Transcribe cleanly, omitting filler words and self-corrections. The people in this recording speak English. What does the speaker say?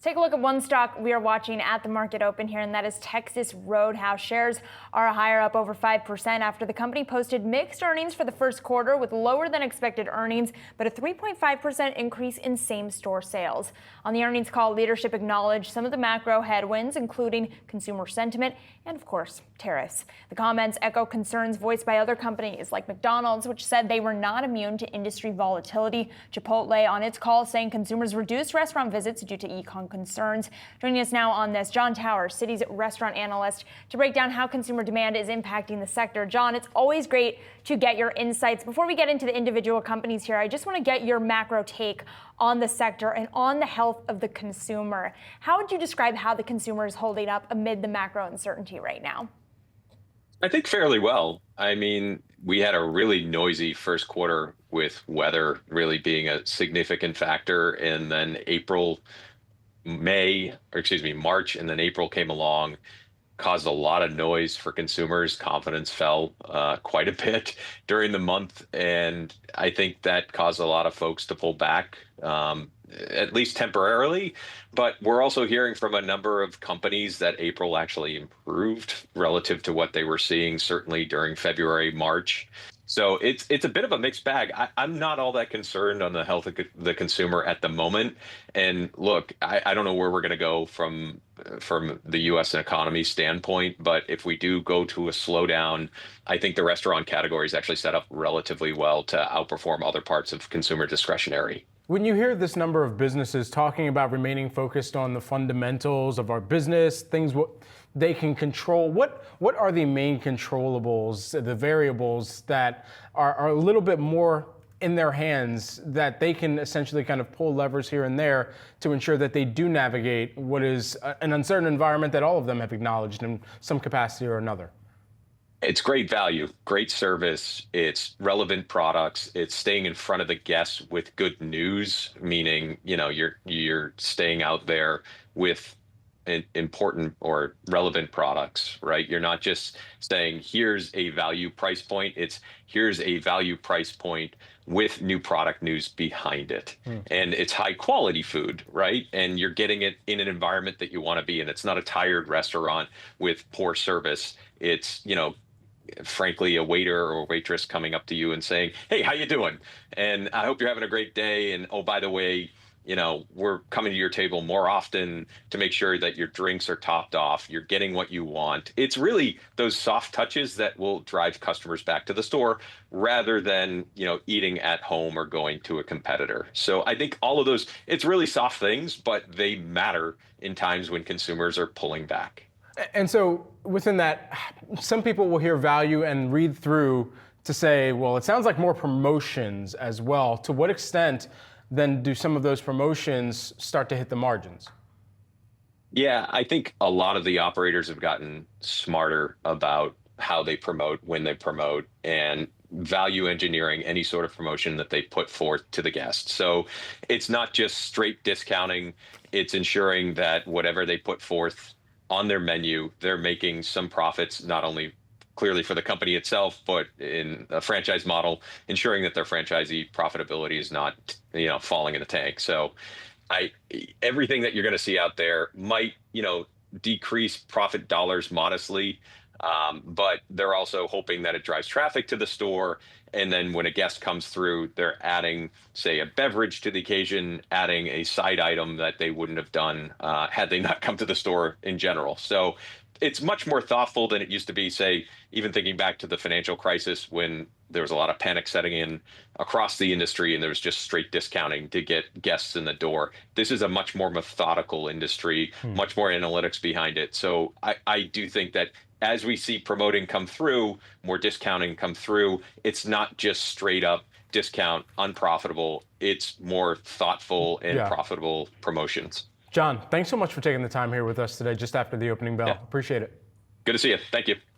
Take a look at one stock we are watching at the market open here, and that is Texas Roadhouse. Shares are higher, up over 5% after the company posted mixed earnings for the first quarter with lower than expected earnings, but a 3.5% increase in same-store sales. On the earnings call, leadership acknowledged some of the macro headwinds, including consumer sentiment and, of course, tariffs. The comments echo concerns voiced by other companies like McDonald's, which said they were not immune to industry volatility. Chipotle on its call saying consumers reduced restaurant visits due to e-com concerns. Joining us now on this, Jon Tower, Citi's restaurant analyst, to break down how consumer demand is impacting the sector. Jon, it's always great to get your insights. Before we get into the individual companies here, I just want to get your macro take on the sector and on the health of the consumer. How would you describe how the consumer is holding up amid the macro uncertainty right now? I think fairly well. I mean, we had a really noisy first quarter with weather really being a significant factor, and then March, and then April came along, caused a lot of noise for consumers. Confidence fell quite a bit during the month, and I think that caused a lot of folks to pull back, at least temporarily. But we're also hearing from a number of companies that April actually improved relative to what they were seeing, certainly during February, March. So it's a bit of a mixed bag. I'm not all that concerned on the health of the consumer at the moment. And look, I don't know where we're going to go from the U.S. economy standpoint, but if we do go to a slowdown, I think the restaurant category is actually set up relatively well to outperform other parts of consumer discretionary. When you hear this number of businesses talking about remaining focused on the fundamentals of our business, things what they can control, what are the main controllables, the variables that are a little bit more in their hands that they can essentially kind of pull levers here and there to ensure that they do navigate what is an uncertain environment that all of them have acknowledged in some capacity or another? It's great value, great service, it's relevant products, it's staying in front of the guests with good news, meaning, you're staying out there with important or relevant products, right? You're not just saying, here's a value price point. It's here's a value price point with new product news behind it. And it's high quality food, right? And you're getting it in an environment that you want to be in. It's not a tired restaurant with poor service. It's, frankly, a waiter or waitress coming up to you and saying, hey, how you doing? And I hope you're having a great day. And oh, by the way, we're coming to your table more often to make sure that your drinks are topped off. You're getting what you want. It's really those soft touches that will drive customers back to the store rather than, eating at home or going to a competitor. So I think all of those, it's really soft things, but they matter in times when consumers are pulling back. And so within that, some people will hear value and read through to say, well, it sounds like more promotions as well. To what extent then do some of those promotions start to hit the margins? Yeah, I think a lot of the operators have gotten smarter about how they promote, when they promote, and value engineering any sort of promotion that they put forth to the guests. So it's not just straight discounting, it's ensuring that whatever they put forth on their menu, they're making some profits, not only clearly for the company itself, but in a franchise model, ensuring that their franchisee profitability is not, falling in the tank. So everything that you're going to see out there might, decrease profit dollars modestly, but they're also hoping that it drives traffic to the store. And then when a guest comes through, they're adding, say, a beverage to the occasion, adding a side item that they wouldn't have done had they not come to the store in general. So it's much more thoughtful than it used to be, say, even thinking back to the financial crisis when there was a lot of panic setting in across the industry and there was just straight discounting to get guests in the door. This is a much more methodical industry, much more analytics behind it. So I do think that as we see promoting come through, more discounting come through, it's not just straight up discount, unprofitable. It's more thoughtful and profitable promotions. Jon, thanks so much for taking the time here with us today just after the opening bell. Yeah. Appreciate it. Good to see you. Thank you.